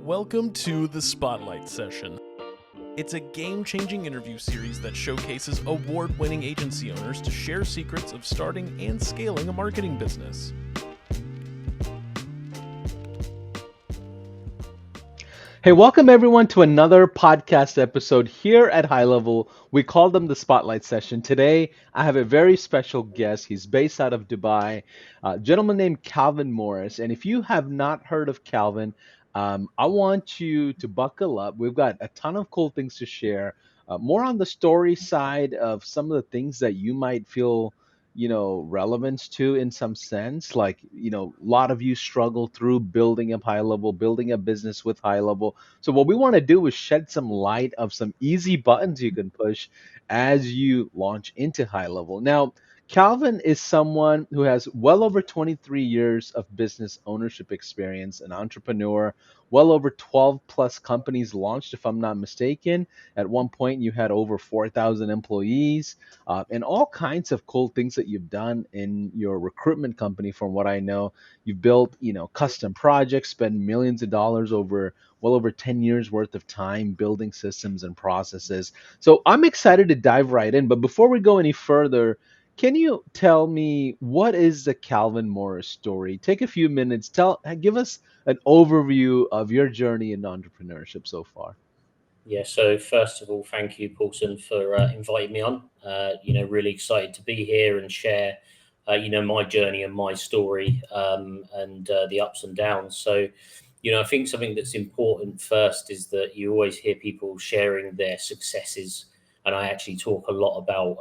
Welcome to the Spotlight Session. It's a game-changing interview series that showcases award-winning agency owners to share secrets of starting and scaling a marketing business. Hey, welcome everyone to another podcast episode here at HighLevel. We call them the Spotlight Session. Today, I have a very special guest. He's based out of Dubai, a gentleman named Kalvin Morris. And if you have not heard of Kalvin, I want you to buckle up. We've got a ton of cool things to share, more on the story side of some of the things that you might feel relevance to in some sense. Like, a lot of you struggle through building up HighLevel, building a business with HighLevel. So what we want to do is shed some light of some easy buttons you can push as you launch into HighLevel. Now, Calvin is someone who has well over 23 years of business ownership experience, an entrepreneur, well over 12 plus companies launched, if I'm not mistaken. At one point, you had over 4,000 employees, and all kinds of cool things that you've done in your recruitment company. From what I know, you've built, custom projects, spent millions of dollars over well over 10 years worth of time building systems and processes. So I'm excited to dive right in. But before we go any further, can you tell me what is the Kalvin Morris story? Take a few minutes. Give us an overview of your journey in entrepreneurship so far. Yeah, so first of all, thank you, Paulson, for inviting me on. Really excited to be here and share, my journey and my story, and the ups and downs. So, I think something that's important first is that you always hear people sharing their successes. And I actually talk a lot about,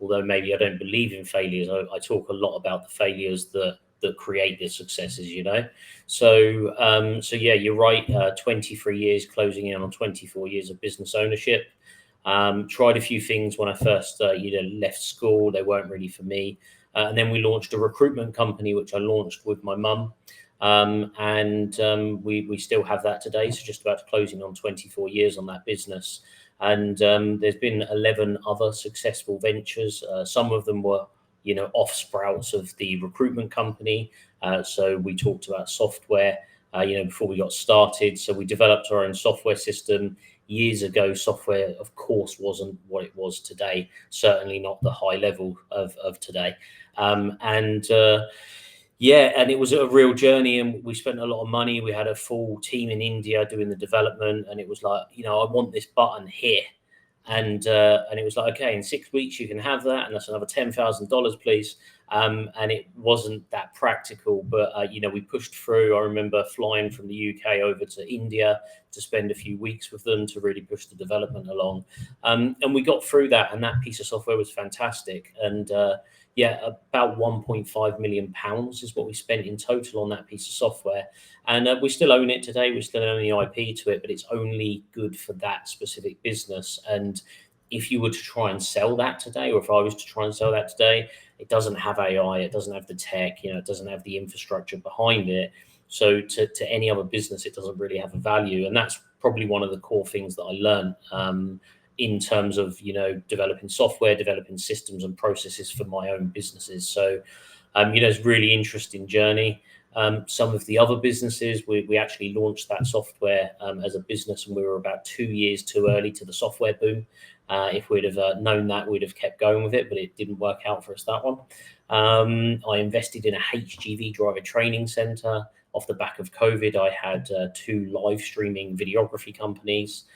although maybe I don't believe in failures, I talk a lot about the failures that create the successes. So yeah, you're right. 23 years, closing in on 24 years of business ownership. Tried a few things when I first left school. They weren't really for me. And then we launched a recruitment company, which I launched with my mum. And we still have that today. So just about closing on 24 years on that business. And there's been 11 other successful ventures. Some of them were off sprouts of the recruitment company. So we talked about software, before we got started. So we developed our own software system years ago. Software, of course, wasn't what it was today. Certainly not the high level of today. And it was a real journey, and we spent a lot of money. We had a full team in India doing the development, and it was like, I want this button here. And it was like, okay, in 6 weeks you can have that, and that's another $10,000, please. And it wasn't that practical, but we pushed through. I remember flying from the UK over to India to spend a few weeks with them to really push the development along. And we got through that, and that piece of software was fantastic. And about £1.5 million is what we spent in total on that piece of software. And we still own it today. We still own the IP to it, but it's only good for that specific business. And if you were to try and sell that today, or if I was to try and sell that today, it doesn't have AI, it doesn't have the tech, it doesn't have the infrastructure behind it. So to any other business, it doesn't really have a value. And that's probably one of the core things that I learned in terms of, developing software, developing systems and processes for my own businesses. So, it's a really interesting journey. Some of the other businesses, we actually launched that software as a business, and we were about 2 years too early to the software boom. If we'd have known that, we'd have kept going with it, but it didn't work out for us, that one. I invested in a HGV driver training center. Off the back of COVID, I had 2 live streaming videography companies.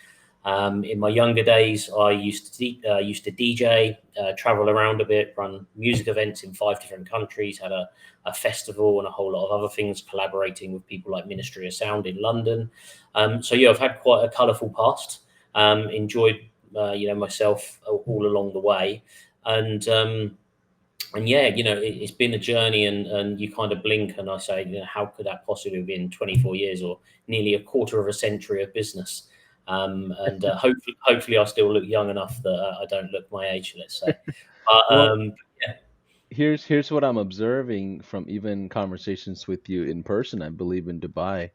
In my younger days, I used to DJ, travel around a bit, run music events in 5 different countries, had a festival and a whole lot of other things, collaborating with people like Ministry of Sound in London. I've had quite a colourful past. Enjoyed, myself all along the way. It's been a journey, and you kind of blink and I say, how could that possibly have been 24 years or nearly a quarter of a century of business? Hopefully I still look young enough that I don't look my age, let's say. Here's what I'm observing from even conversations with you in person, I believe in Dubai.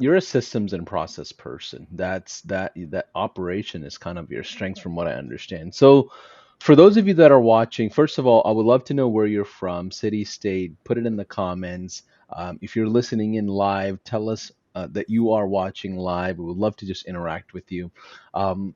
You're a systems and process person. That operation is kind of your strength from what I understand. So for those of you that are watching, first of all, I would love to know where you're from, city, state, put it in the comments. If you're listening in live, tell us that you are watching live. We would love to just interact with you. Um,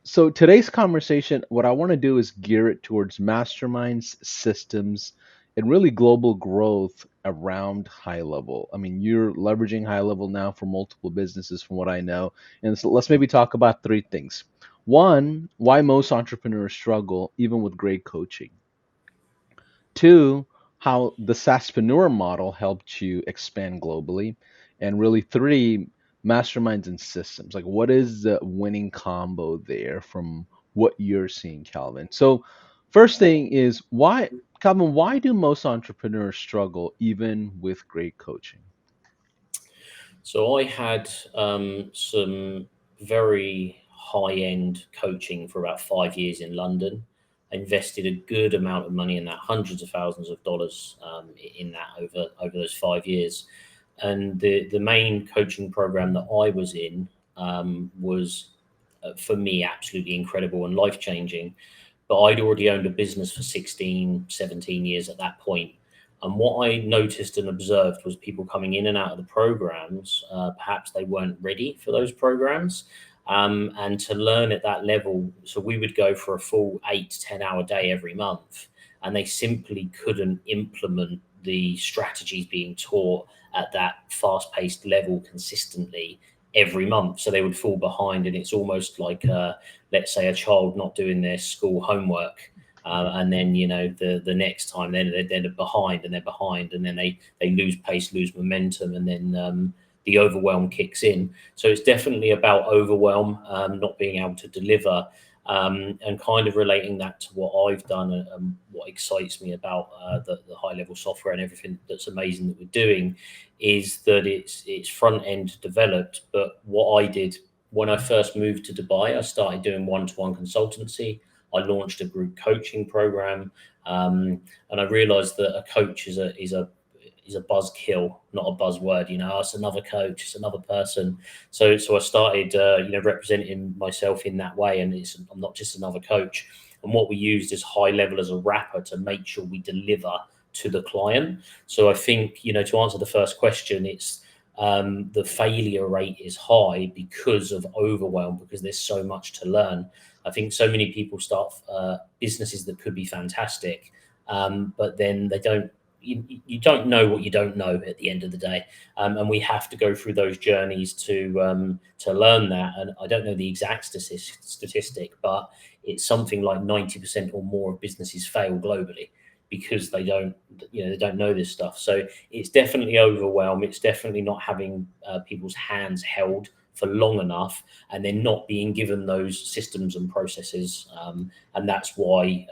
so today's conversation, what I want to do is gear it towards masterminds, systems, and really global growth around high level. I mean, you're leveraging high level now for multiple businesses, from what I know. And so let's maybe talk about three things. One, why most entrepreneurs struggle even with great coaching. Two, how the SaaSPRENEUR model helped you expand globally. And really, three, masterminds and systems. Like, what is the winning combo there from what you're seeing, Calvin? So, first thing is Calvin, why do most entrepreneurs struggle even with great coaching? So I had some very high-end coaching for about 5 years in London. I invested a good amount of money in that, hundreds of thousands of dollars in that over those 5 years. And the main coaching program that I was in was for me absolutely incredible and life-changing. But I'd already owned a business for 16, 17 years at that point. And what I noticed and observed was people coming in and out of the programs. Perhaps they weren't ready for those programs. And to learn at that level, so we would go for a full 8 to 10 hour day every month, and they simply couldn't implement the strategies being taught at that fast paced level consistently every month. So they would fall behind, and it's almost like, let's say, a child not doing their school homework. And then the next time they're behind and they're behind, and then they lose pace, lose momentum, and then the overwhelm kicks in. So it's definitely about overwhelm, not being able to deliver, and kind of relating that to what I've done and what excites me about the high level software and everything that's amazing that we're doing is that it's front end developed. But what I did when I first moved to Dubai, I started doing one-to-one consultancy. I launched a group coaching program, and I realized that a coach is a buzzkill, not a buzzword. It's another coach, it's another person. So I started, representing myself in that way, and I'm not just another coach. And what we used is HighLevel as a wrapper to make sure we deliver to the client. So I think, to answer the first question, it's the failure rate is high because of overwhelm, because there's so much to learn. I think so many people start businesses that could be fantastic, but then they don't. You don't know what you don't know at the end of the day, and we have to go through those journeys to learn that. And I don't know the exact statistic, but it's something like 90% or more of businesses fail globally because they don't know this stuff. So it's definitely overwhelm. It's definitely not having people's hands held for long enough, and then not being given those systems and processes. And that's why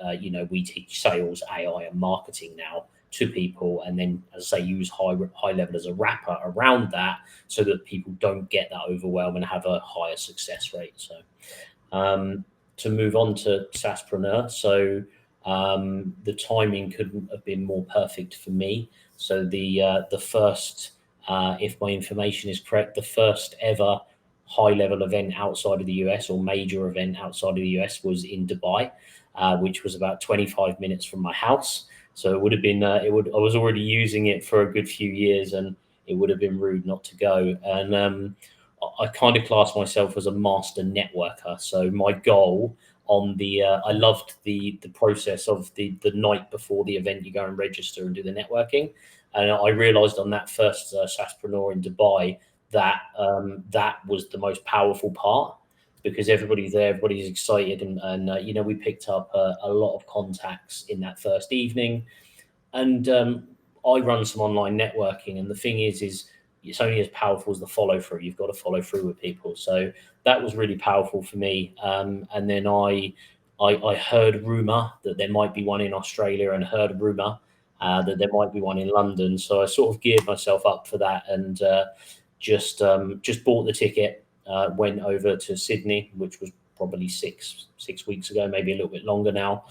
we teach sales, AI, and marketing now to people, and then, as I say, use HighLevel as a wrapper around that, so that people don't get that overwhelm and have a higher success rate. So to move on to SaaSPRENEUR, so the timing couldn't have been more perfect for me. So the first, if my information is correct, the first ever high level event outside of the US, or major event outside of the US, was in Dubai, which was about 25 minutes from my house. So it would have been, I was already using it for a good few years, and it would have been rude not to go. And I kind of class myself as a master networker. So my goal I loved the process of the night before the event, you go and register and do the networking. And I realized on that first SaaSPRENEUR in Dubai that that was the most powerful part, because everybody's there, everybody's excited, and we picked up a lot of contacts in that first evening. And I run some online networking, and the thing is it's only as powerful as the follow through. You've got to follow through with people. So that was really powerful for me. And then I heard rumor that there might be one in Australia, and heard rumor that there might be one in London. So I sort of geared myself up for that, and just bought the ticket, went over to Sydney, which was probably six weeks ago, maybe a little bit longer now.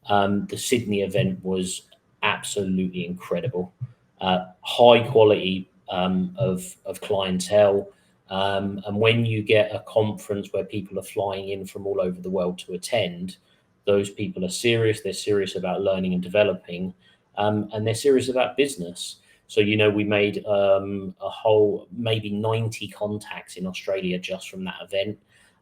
The Sydney event was absolutely incredible. High quality of clientele. And when you get a conference where people are flying in from all over the world to attend, those people are serious. They're serious about learning and developing, and they're serious about business. So, we made a whole maybe 90 contacts in Australia just from that event.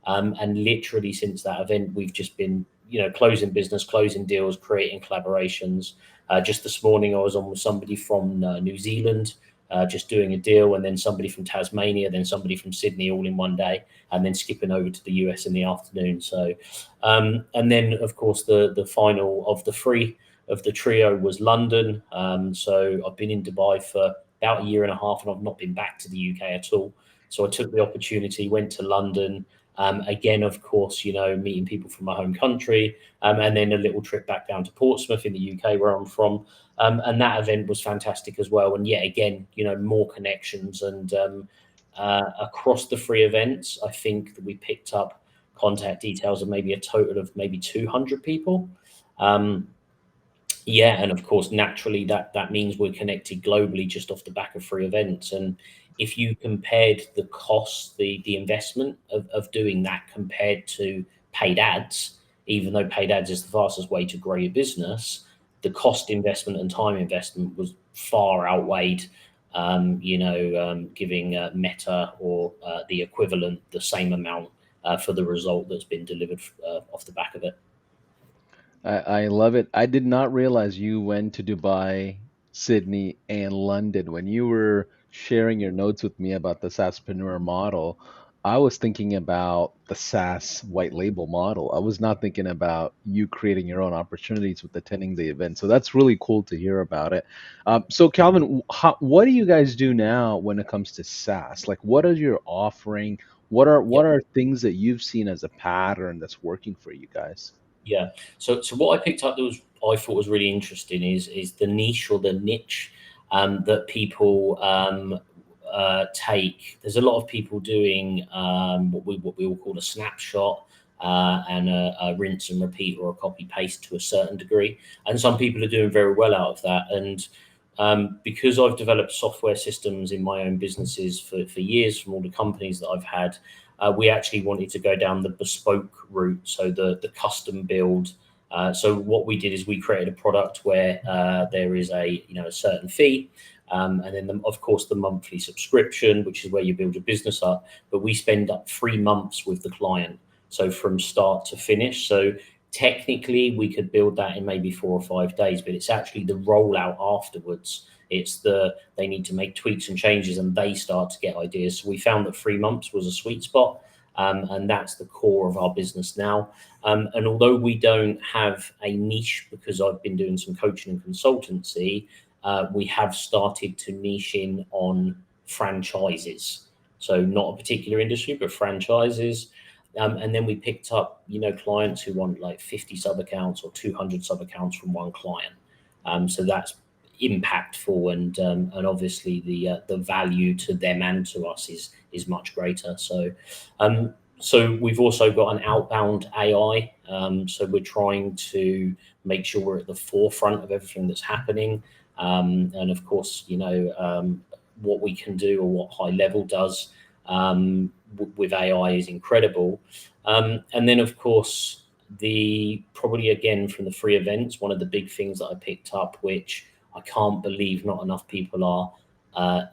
And literally since that event, we've just been, closing business, closing deals, creating collaborations. Just this morning, I was on with somebody from New Zealand, just doing a deal, and then somebody from Tasmania, then somebody from Sydney, all in one day, and then skipping over to the US in the afternoon. So, and then of course the final of the three of the trio was London. So I've been in Dubai for about a year and a half, and I've not been back to the UK at all. So I took the opportunity, went to London. Again, of course, meeting people from my home country, and then a little trip back down to Portsmouth in the UK, where I'm from. And that event was fantastic as well. And yet again, more connections. And across the three events, I think that we picked up contact details of maybe a total of maybe 200 people. And of course, naturally, that means we're connected globally just off the back of three events. And if you compared the cost, the investment of doing that compared to paid ads, even though paid ads is the fastest way to grow your business, the cost investment and time investment was far outweighed, giving Meta or the equivalent the same amount for the result that's been delivered off the back of it. I love it. I did not realize you went to Dubai, Sydney, and London. When you were sharing your notes with me about the SaaSPRENEUR model, I was thinking about the SaaS white label model. I was not thinking about you creating your own opportunities with attending the event. So that's really cool to hear about it. So Calvin, what do you guys do now when it comes to SaaS? Like, what are you offering? What are things that you've seen as a pattern that's working for you guys? Yeah. So what I picked up that I thought was really interesting is the niche or the niche that people take. There's a lot of people doing what we all call a snapshot and a rinse and repeat or a copy paste to a certain degree, and some people are doing very well out of that. And because I've developed software systems in my own businesses for years from all the companies that I've had, we actually wanted to go down the bespoke route, so the custom build. So what we did is we created a product where there is a certain fee, and then of course the monthly subscription, which is where you build your business up. But we spend up 3 months with the client, so from start to finish. So technically we could build that in maybe 4 or 5 days, but it's actually the rollout afterwards. It's they need to make tweaks and changes, and they start to get ideas. So we found that 3 months was a sweet spot, and that's the core of our business now. And although we don't have a niche, because I've been doing some coaching and consultancy, we have started to niche in on franchises. So not a particular industry, but franchises. And then we picked up, clients who want like 50 sub accounts or 200 sub accounts from one client. So that's impactful, and obviously the value to them and to us is much greater. So we've also got an outbound AI. So we're trying to make sure we're at the forefront of everything that's happening. And of course, what we can do or what HighLevel does with AI is incredible. And then of course, probably again from the free events, one of the big things that I picked up, which I can't believe not enough people are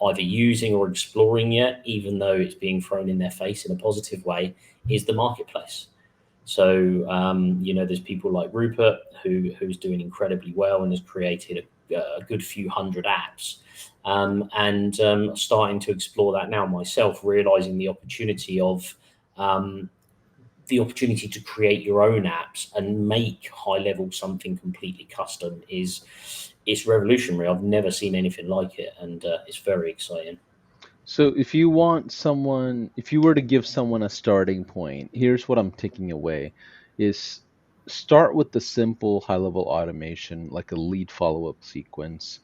either using or exploring yet, even though it's being thrown in their face in a positive way, is the marketplace. So, there's people like Rupert who's doing incredibly well and has created a good few hundred apps. And starting to explore that now myself, realizing the opportunity to create your own apps and make HighLevel something completely custom it's revolutionary. I've never seen anything like it, and it's very exciting. So if you were to give someone a starting point, here's what I'm taking away is start with the simple high level automation, like a lead follow-up sequence,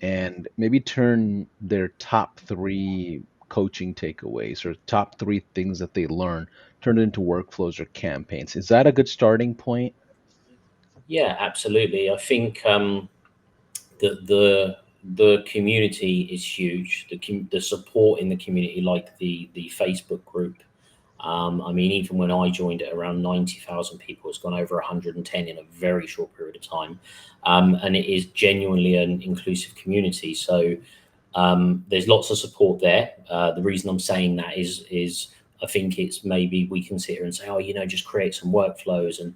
and maybe turn their top 3 coaching takeaways or top 3 things that they learn, turn it into workflows or campaigns. Is that a good starting point? Yeah, absolutely. I think the community is huge. The support in the community, like the Facebook group. Even when I joined it, around 90,000 people. It's gone over 110 in a very short period of time, and it is genuinely an inclusive community. So There's lots of support there. The reason I'm saying that is I think it's maybe we can sit here and say, oh, just create some workflows, and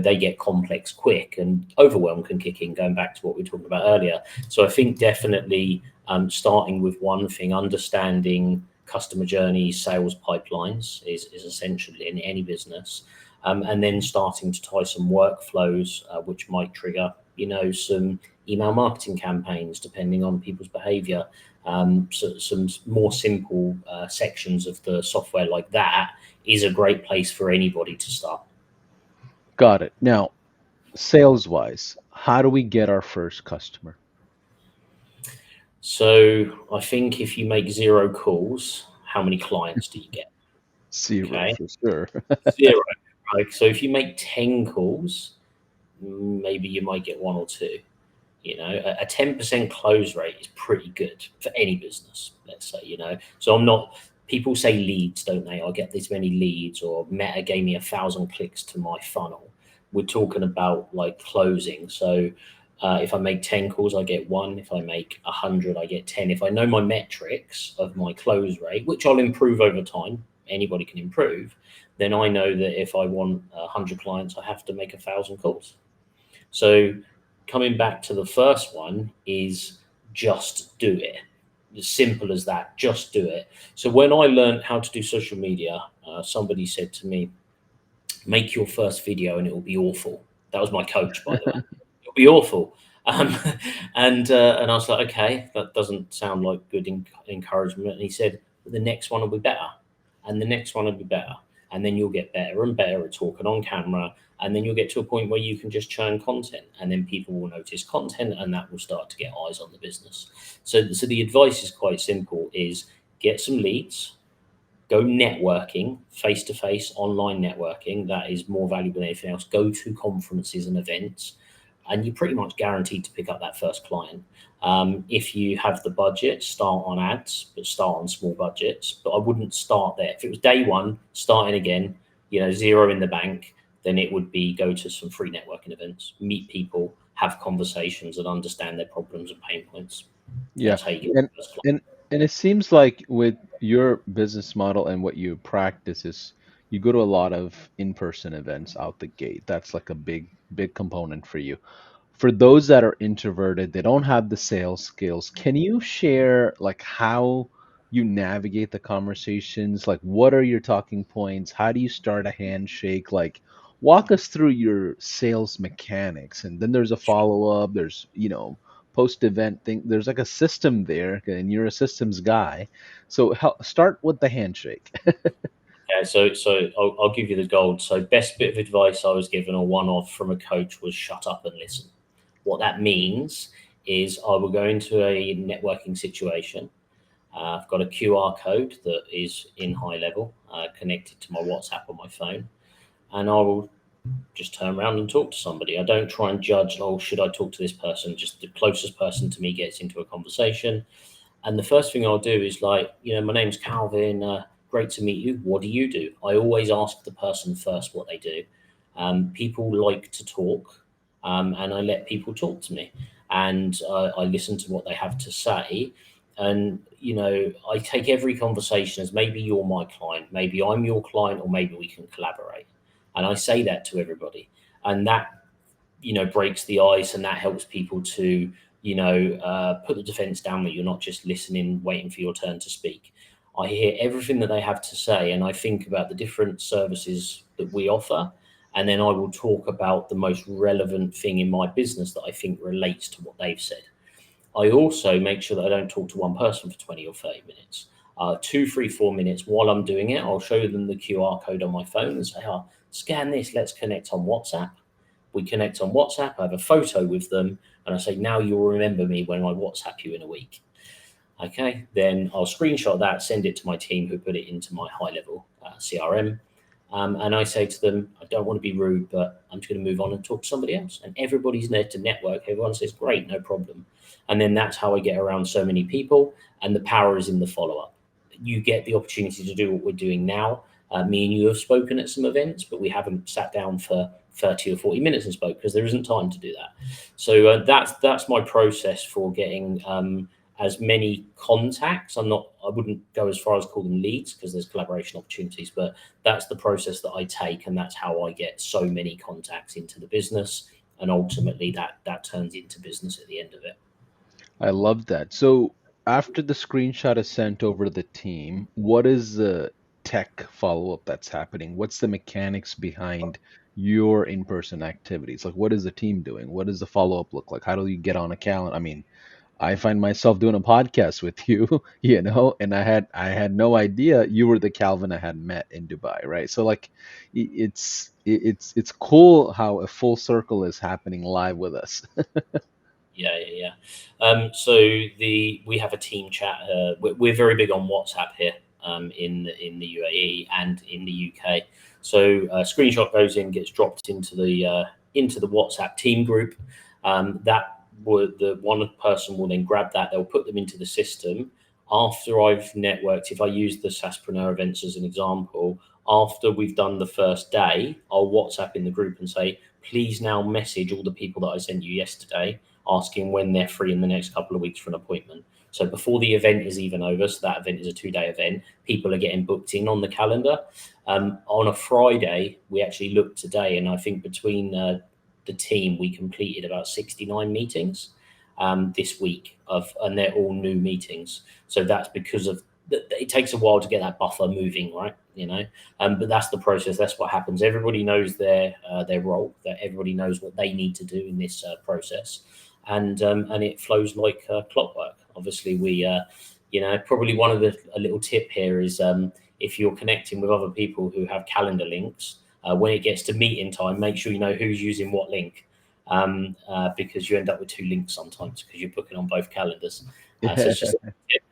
they get complex quick, and overwhelm can kick in, going back to what we were talking about earlier. So I think definitely starting with one thing, understanding customer journeys, sales pipelines is essential in any business. And then starting to tie some workflows, which might trigger, some email marketing campaigns, depending on people's behavior. So some more simple sections of the software like that is a great place for anybody to start. Got it. Now, sales wise, how do we get our first customer? So I think if you make 0 calls, how many clients do you get? 0 Okay, for sure. 0. Right. So if you make 10 calls, maybe you might get 1 or 2. A 10% close rate is pretty good for any business, let's say. So people say leads, don't they? I get this many leads, or Meta gave me 1,000 clicks to my funnel. We're talking about like closing. So if I make 10 calls, I get 1. If I make 100, I get 10. If I know my metrics of my close rate, which I'll improve over time, anybody can improve, then I know that if I want 100 clients, I have to make 1,000 calls. So coming back to the first one is just do it. As simple as that, just do it. So when I learned how to do social media, somebody said to me, make your first video and it will be awful. That was my coach, by the way. It'll be awful. And I was like, okay, that doesn't sound like good encouragement. And he said, the next one will be better. And the next one will be better. And then you'll get better and better at talking on camera. And then you'll get to a point where you can just churn content, and then people will notice content, and that will start to get eyes on the business. So the advice is quite simple, is get some leads, go networking, face-to-face, online networking. That is more valuable than anything else. Go to conferences and events, and you're pretty much guaranteed to pick up that first client. If you have the budget, start on ads, but start on small budgets. But I wouldn't start there. If it was day one, starting again, 0 in the bank, then it would be go to some free networking events, meet people, have conversations, and understand their problems and pain points. Yeah. That's how you get And the first client. and it seems like with your business model and what you practice is you go to a lot of in-person events out the gate. That's like a big component for you. For those that are introverted, they don't have the sales skills. Can you share like how you navigate the conversations? Like what are your talking points? How do you start a handshake? Like walk us through your sales mechanics. And then there's a follow-up, there's, post-event thing. There's like a system there, and you're a systems guy. So start with the handshake. Yeah, so I'll give you the gold. So best bit of advice I was given, or one-off from a coach, was shut up and listen. What that means is I will go into a networking situation. I've got a QR code that is in HighLevel, connected to my WhatsApp on my phone, and I will just turn around and talk to somebody. I don't try and judge, oh, should I talk to this person? Just the closest person to me gets into a conversation. And the first thing I'll do is like, my name's Kalvin. Great to meet you. What do you do? I always ask the person first what they do. People like to talk, and I let people talk to me, and I listen to what they have to say. And, I take every conversation as maybe you're my client, maybe I'm your client, or maybe we can collaborate. And I say that to everybody. And that, breaks the ice, and that helps people to, put the defense down, that you're not just listening, waiting for your turn to speak. I hear everything that they have to say, and I think about the different services that we offer. And then I will talk about the most relevant thing in my business that I think relates to what they've said. I also make sure that I don't talk to one person for 20 or 30 minutes. 2, 3, 4 minutes while I'm doing it, I'll show them the QR code on my phone and say, oh, scan this, let's connect on WhatsApp. We connect on WhatsApp, I have a photo with them, and I say, now you'll remember me when I WhatsApp you in a week. Okay, then I'll screenshot that, send it to my team who put it into my HighLevel CRM. And I say to them, I don't want to be rude, but I'm just going to move on and talk to somebody else. And everybody's there to network. Everyone says, great, no problem. And then that's how I get around so many people. And the power is in the follow-up. You get the opportunity to do what we're doing now. Me and you have spoken at some events, but we haven't sat down for 30 or 40 minutes and spoke, because there isn't time to do that. So that's my process for getting as many contacts. I wouldn't go as far as call them leads because there's collaboration opportunities, but that's the process that I take, and that's how I get so many contacts into the business, and ultimately that turns into business at the end of it. I love that. So after the screenshot is sent over to the team, what is the tech follow-up that's happening? What's the mechanics behind your in-person activities? Like, what is the team doing? What does the follow-up look like? How do you get on a calendar? I mean, I find myself doing a podcast with you, and I had no idea you were the Calvin I had met in Dubai, right? So like, it's cool how a full circle is happening live with us. Yeah. So we have a team chat. We're very big on WhatsApp here in the UAE and in the UK. So a screenshot goes in, gets dropped into the WhatsApp team group. That would the one person will then grab that. They'll put them into the system. After I've networked, if I use the SaaSPRENEUR events as an example, after we've done the first day, I'll WhatsApp in the group and say, please now message all the people that I sent you yesterday asking when they're free in the next couple of weeks for an appointment. So before the event is even over, so that event is a 2-day event, people are getting booked in on the calendar. On a Friday, we actually looked today, and I think between the team, we completed about 69 meetings this week, and they're all new meetings. So that's because of it takes a while to get that buffer moving, right? But that's the process. That's what happens. Everybody knows their role. That everybody knows what they need to do in this process, and it flows like clockwork. Obviously, we probably one of a little tip here is if you're connecting with other people who have calendar links, when it gets to meeting time, make sure you know who's using what link, because you end up with 2 links sometimes because you're booking on both calendars. So it's just a tip.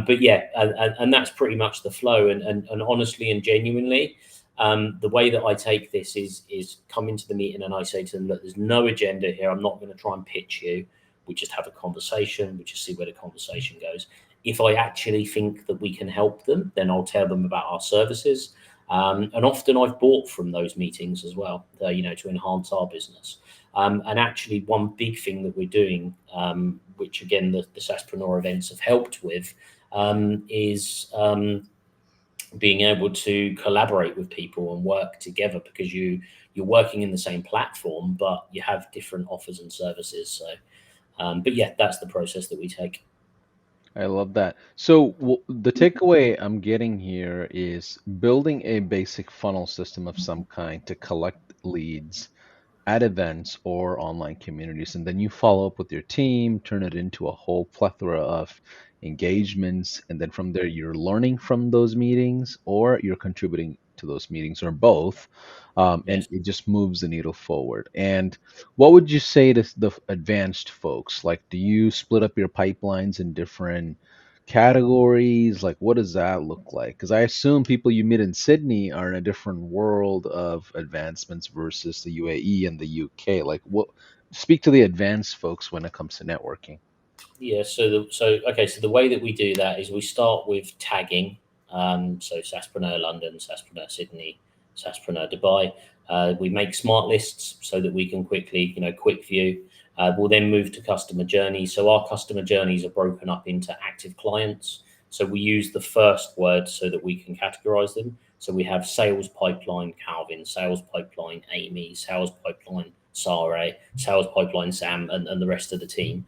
But yeah, and that's pretty much the flow. And honestly and genuinely, the way that I take this is come into the meeting and I say to them, look, there's no agenda here. I'm not going to try and pitch you. We just have a conversation. We just see where the conversation goes. If I actually think that we can help them, then I'll tell them about our services. And often I've bought from those meetings as well, to enhance our business. And actually, one big thing that we're doing, which again the SaaSPRENEUR events have helped with, is being able to collaborate with people and work together, because you're working in the same platform, but you have different offers and services. So, but yeah, that's the process that we take. I love that. So the takeaway I'm getting here is building a basic funnel system of some kind to collect leads at events or online communities, and then you follow up with your team, turn it into a whole plethora of engagements, and then from there you're learning from those meetings or you're contributing to those meetings or both, and Yes. it just moves the needle forward. And what would you say to the advanced folks? Like, do you split up your pipelines in different categories? Like, what does that look like? Because I assume people you meet in Sydney are in a different world of advancements versus the UAE and the UK. Like, what? Speak to the advanced folks when it comes to networking. Yeah, so the way that we do that is we start with tagging. So SaaSPRENEUR London, SaaSPRENEUR Sydney, SaaSPRENEUR Dubai. We make smart lists so that we can quickly, quick view. We'll then move to customer journeys. So our customer journeys are broken up into active clients. So we use the first word so that we can categorize them. So we have sales pipeline Calvin, sales pipeline Amy, sales pipeline Sare, sales pipeline Sam, and the rest of the team.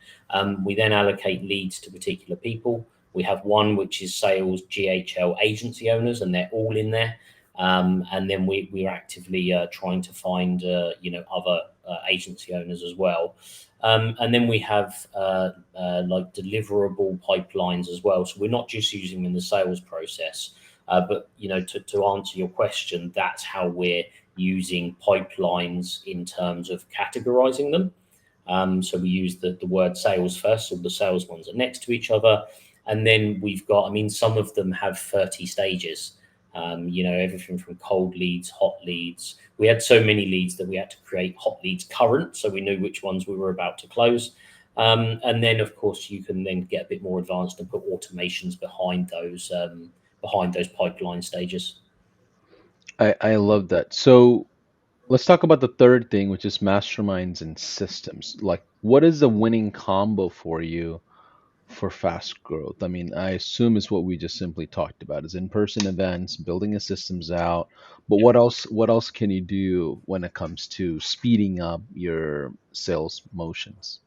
We then allocate leads to particular people. We have one which is sales GHL agency owners, and they're all in there. And then we're actively trying to find other agency owners as well. And then we have like deliverable pipelines as well. So we're not just using them in the sales process, but to answer your question, that's how we're using pipelines in terms of categorizing them. So we use the word sales first, so the sales ones are next to each other. And then we've got, some of them have 30 stages, everything from cold leads, hot leads. We had so many leads that we had to create hot leads current, so we knew which ones we were about to close. And then, of course, you can then get a bit more advanced and put automations behind those pipeline stages. I love that. So let's talk about the third thing, which is masterminds and systems. Like, what is the winning combo for you for fast growth? I mean, I assume it's what we just simply talked about, is in-person events, building the systems out. But what else can you do when it comes to speeding up your sales motions?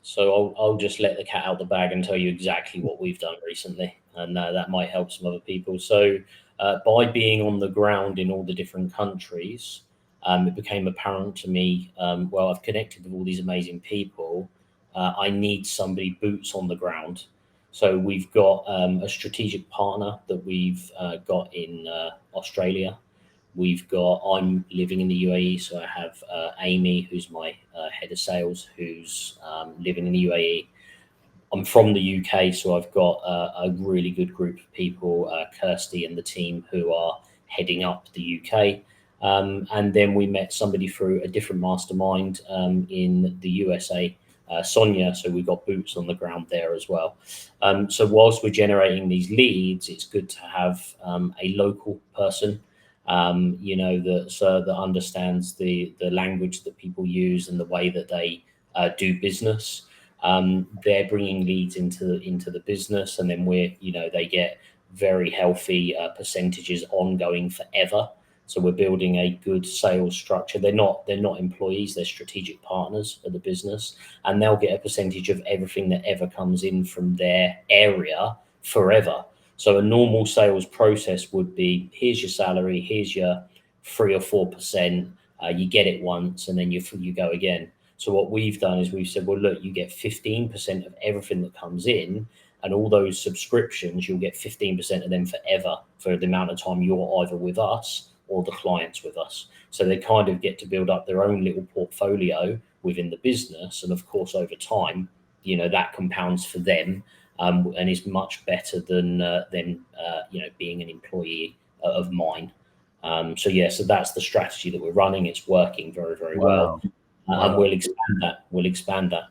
So I'll just let the cat out the bag and tell you exactly what we've done recently, and that might help some other people. So by being on the ground in all the different countries, it became apparent to me. Well, I've connected with all these amazing people. I need somebody boots on the ground. So we've got a strategic partner that we've got in Australia. I'm living in the UAE, so I have Amy, who's my head of sales, who's living in the UAE. I'm from the UK, so I've got a really good group of people, Kirsty and the team, who are heading up the UK. And then we met somebody through a different mastermind in the USA, Sonia. So we've got boots on the ground there as well. So whilst we're generating these leads, it's good to have a local person, that understands the language that people use and the way that they do business. They're bringing leads into the business, and then they get very healthy percentages ongoing forever. So we're building a good sales structure. They're not employees; they're strategic partners of the business, and they'll get a percentage of everything that ever comes in from their area forever. So a normal sales process would be: here's your salary, here's your 3 or 4%. You get it once, and then you go again. So what we've done is we've said, well, look, you get 15% of everything that comes in, and all those subscriptions, you'll get 15% of them forever for the amount of time you're either with us or the clients with us. So they kind of get to build up their own little portfolio within the business. And of course, over time, that compounds for them, and is much better than being an employee of mine. So that's the strategy that we're running. It's working very, very well. Wow. And Wow. we'll expand that.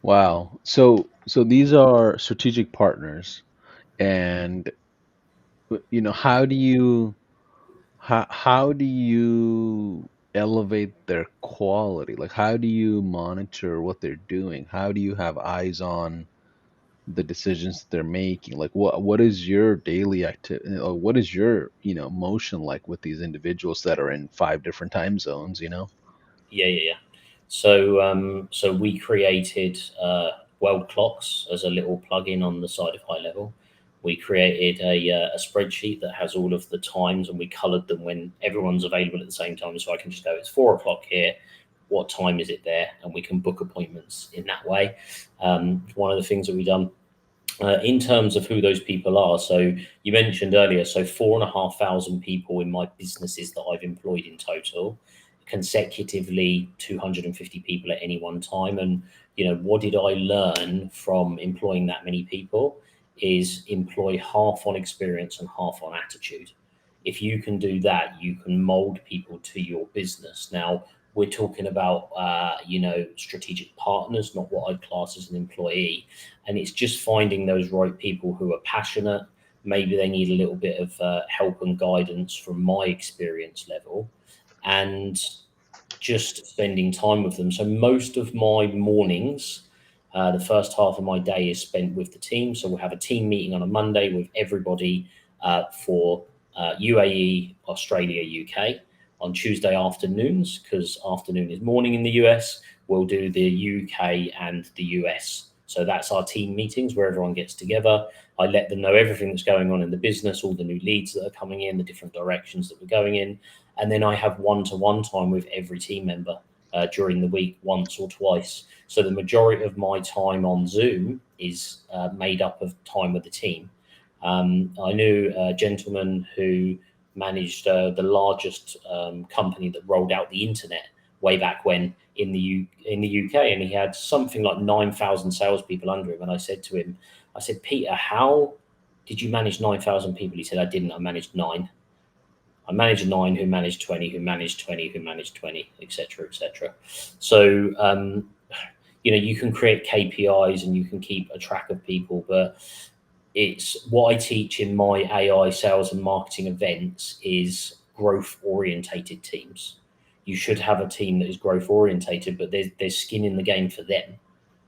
Wow. So these are strategic partners, and how do you elevate their quality? Like, how do you monitor what they're doing? How do you have eyes on the decisions they're making? Like, what is your daily activity, or what is your, motion like with these individuals that are in five different time zones? Yeah. So we created world clocks as a little plugin on the side of HighLevel. We created a spreadsheet that has all of the times, and we coloured them when everyone's available at the same time. So I can just go, it's 4 o'clock here. What time is it there? And we can book appointments in that way. One of the things that we've done in terms of who those people are. So you mentioned earlier, so 4,500 people in my businesses that I've employed in total, consecutively 250 people at any one time. And, what did I learn from employing that many people is employ half on experience and half on attitude. If you can do that, you can mold people to your business. Now, we're talking about, strategic partners, not what I'd class as an employee. And it's just finding those right people who are passionate. Maybe they need a little bit of help and guidance from my experience level, and just spending time with them. So most of my mornings, the first half of my day is spent with the team. So we'll have a team meeting on a Monday with everybody for UAE, Australia, UK. On Tuesday afternoons, because afternoon is morning in the US, we'll do the UK and the US. So that's our team meetings where everyone gets together. I let them know everything that's going on in the business, all the new leads that are coming in, the different directions that we're going in. And then I have one-to-one time with every team member during the week, once or twice. So the majority of my time on Zoom is made up of time with the team. I knew a gentleman who managed the largest company that rolled out the internet way back when in the UK, and he had something like 9,000 salespeople under him. And I said to him, Peter, how did you manage 9,000 people? He said, I didn't. I managed 9. I managed 9 who managed 20, who managed 20, who managed 20, etc., etc. So, you can create KPIs and you can keep a track of people, but it's what I teach in my AI sales and marketing events is growth orientated teams. You should have a team that is growth orientated, but there's skin in the game for them.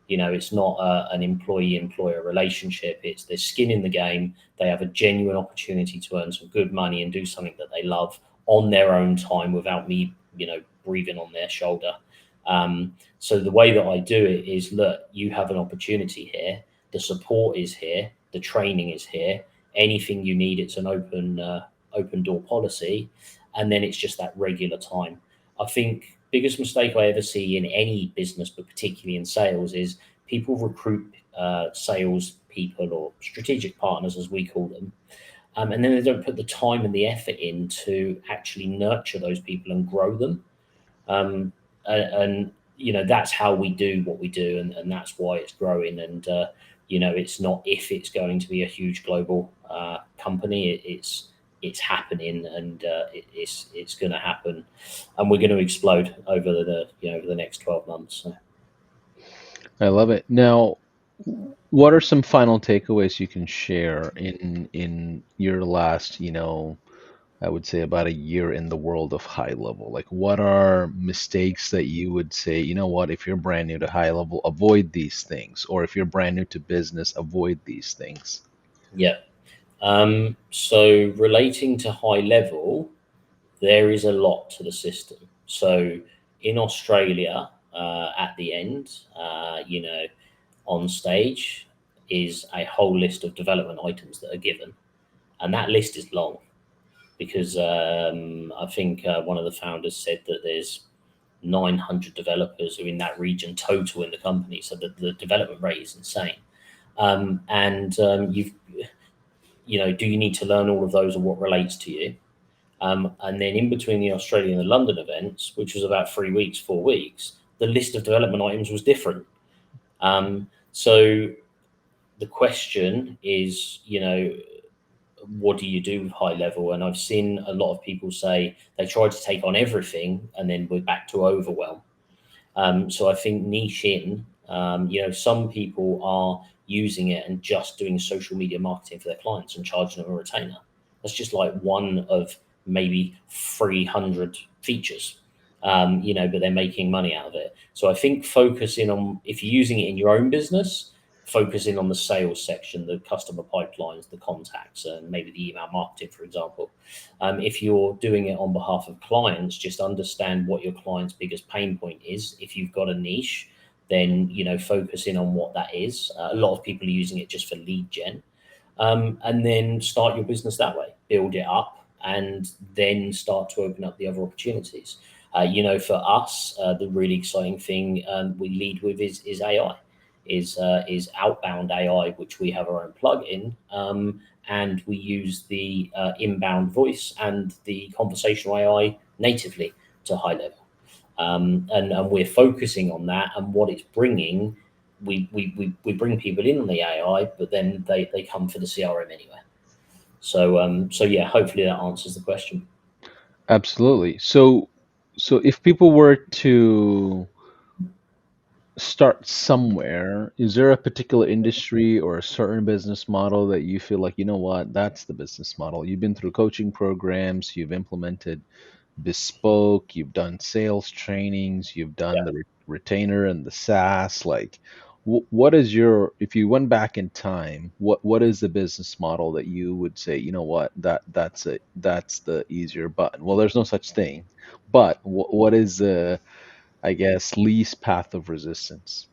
It's not an employee-employer relationship. It's their skin in the game. They have a genuine opportunity to earn some good money and do something that they love on their own time without me, breathing on their shoulder. So the way that I do it is, look, you have an opportunity here. The support is here. The training is here. Anything you need, it's an open door policy. And then it's just that regular time. I think biggest mistake I ever see in any business, but particularly in sales, is people recruit sales people or strategic partners, as we call them, and then they don't put the time and the effort in to actually nurture those people and grow them. And that's how we do what we do, and that's why it's growing. And it's not if it's going to be a huge global company. It's happening, and it's going to happen, and we're going to explode over the next 12 months. So. I love it. Now, what are some final takeaways you can share in your last, I would say about a year in the world of HighLevel? Like, what are mistakes that you would say, if you're brand new to HighLevel, avoid these things, or if you're brand new to business, avoid these things? Yeah. So relating to HighLevel, there is a lot to the system. So in Australia, at the end, on stage is a whole list of development items that are given. And that list is long because I think one of the founders said that there's 900 developers who are in that region total in the company. So the development rate is insane. Do you need to learn all of those or what relates to you? And then in between the Australian and the London events, which was about 3 weeks, 4 weeks, the list of development items was different. So the question is, what do you do with HighLevel? And I've seen a lot of people say they try to take on everything and then we're back to overwhelm. So I think niche in, some people are using it and just doing social media marketing for their clients and charging them a retainer. That's just like one of maybe 300 features, but they're making money out of it. So I think focusing on, if you're using it in your own business, focusing on the sales section, the customer pipelines, the contacts, and maybe the email marketing, for example. If you're doing it on behalf of clients, just understand what your client's biggest pain point is. If you've got a niche, then, focus in on what that is. A lot of people are using it just for lead gen. And then start your business that way, build it up, and then start to open up the other opportunities. For us, the really exciting thing we lead with is AI. Is outbound AI, which we have our own plugin, and we use the inbound voice and the conversational AI natively to HighLevel, and we're focusing on that and what it's bringing. We bring people in on the AI, but then they come for the CRM anyway. So yeah, hopefully that answers the question. Absolutely. So if people were to start somewhere, is there a particular industry or a certain business model that you feel like, that's the business model? You've been through coaching programs, you've implemented bespoke, you've done sales trainings, you've done the retainer and the SaaS. Like, what is if you went back in time, what is the business model that you would say, that's it, that's the easier button? Well, there's no such thing, but what is the, I guess, least path of resistance?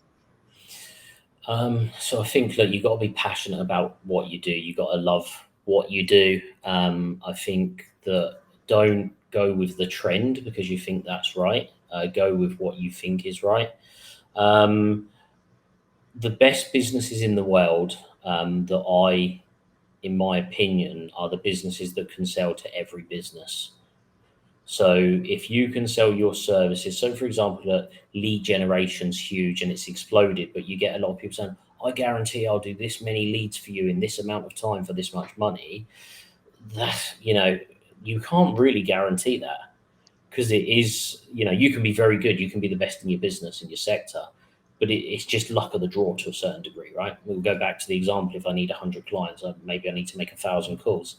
So I think that you've got to be passionate about what you do. You've got to love what you do. I think that don't go with the trend because you think that's right. Go with what you think is right. The best businesses in the world in my opinion, are the businesses that can sell to every business. So if you can sell your services, so for example, that lead generation's huge and it's exploded, but you get a lot of people saying, I guarantee I'll do this many leads for you in this amount of time for this much money. That, you can't really guarantee that because it is, you can be very good. You can be the best in your business, in your sector, but it's just luck of the draw to a certain degree, right? We'll go back to the example. If I need 100 clients, maybe I need to make 1,000 calls.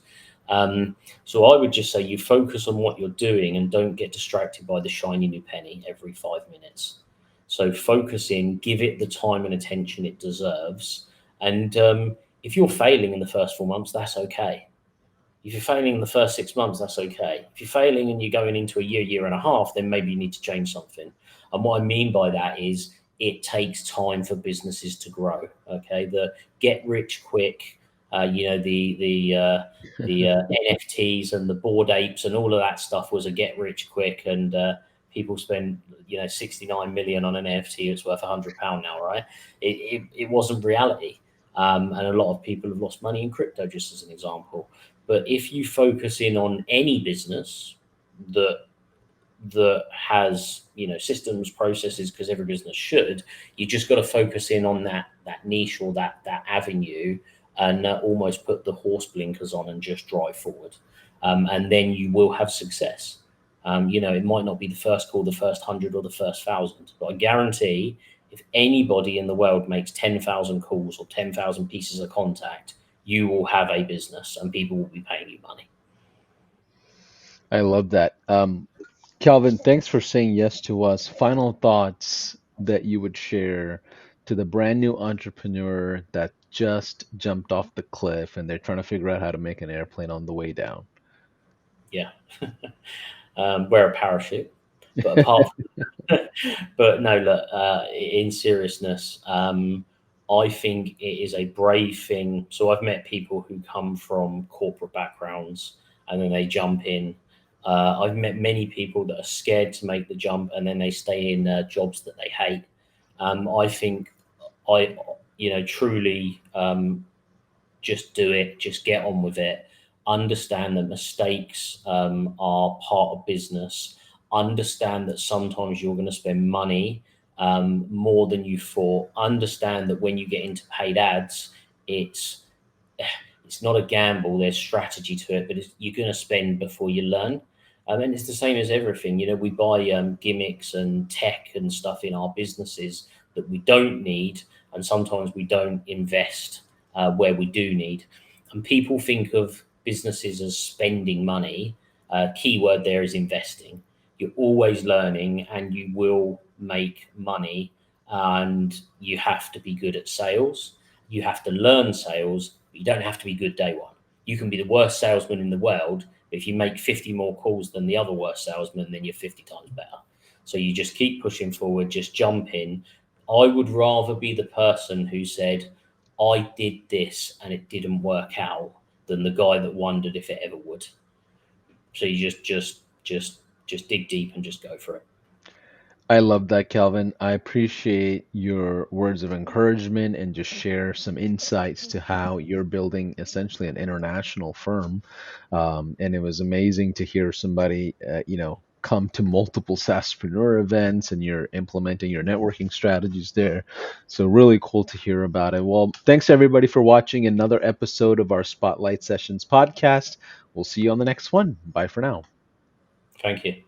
So I would just say you focus on what you're doing and don't get distracted by the shiny new penny every 5 minutes. So focus in, give it the time and attention it deserves. And if you're failing in the first 4 months, that's okay. If you're failing in the first 6 months, that's okay. If you're failing and you're going into a year and a half, then maybe you need to change something. And what I mean by that is it takes time for businesses to grow. Okay, the get rich quick, the NFTs and the Bored Apes and all of that stuff was a get rich quick, and people spend 69 million on an NFT. It's worth £100 now, right? It wasn't reality, and a lot of people have lost money in crypto, just as an example. But if you focus in on any business that has systems, processes, because every business should, you just got to focus in on that niche or that avenue, and almost put the horse blinkers on and just drive forward, and then you will have success. It might not be the first call, the first 100, or the first 1,000, but I guarantee if anybody in the world makes 10,000 calls or 10,000 pieces of contact, you will have a business and people will be paying you money. I love that. Kalvin, thanks for saying yes to us. Final thoughts that you would share to the brand new entrepreneur that just jumped off the cliff and they're trying to figure out how to make an airplane on the way down. Yeah. Wear a parachute. But apart from, but no, look, in seriousness, I think it is a brave thing. So I've met people who come from corporate backgrounds and then they jump in. I've met many people that are scared to make the jump and then they stay in jobs that they hate. I think truly, just do it, just get on with it. Understand that mistakes are part of business. Understand that sometimes you're going to spend money more than you thought. Understand that when you get into paid ads, it's not a gamble. There's strategy to it, but you're going to spend before you learn. And it's the same as everything. We buy gimmicks and tech and stuff in our businesses that we don't need, and sometimes we don't invest where we do need. And people think of businesses as spending money. Keyword there is investing. You're always learning and you will make money, and you have to be good at sales. You have to learn sales, but you don't have to be good day one. You can be the worst salesman in the world, but if you make 50 more calls than the other worst salesman, then you're 50 times better. So you just keep pushing forward, just jump in. I would rather be the person who said, I did this and it didn't work out, than the guy that wondered if it ever would. So you just dig deep and just go for it. I love that, Kalvin. I appreciate your words of encouragement and just share some insights to how you're building essentially an international firm. And it was amazing to hear somebody, come to multiple SaaSPRENEUR events and you're implementing your networking strategies there. So really cool to hear about it. Well, thanks everybody for watching another episode of our Spotlight Sessions podcast. We'll see you on the next one. Bye for now. Thank you.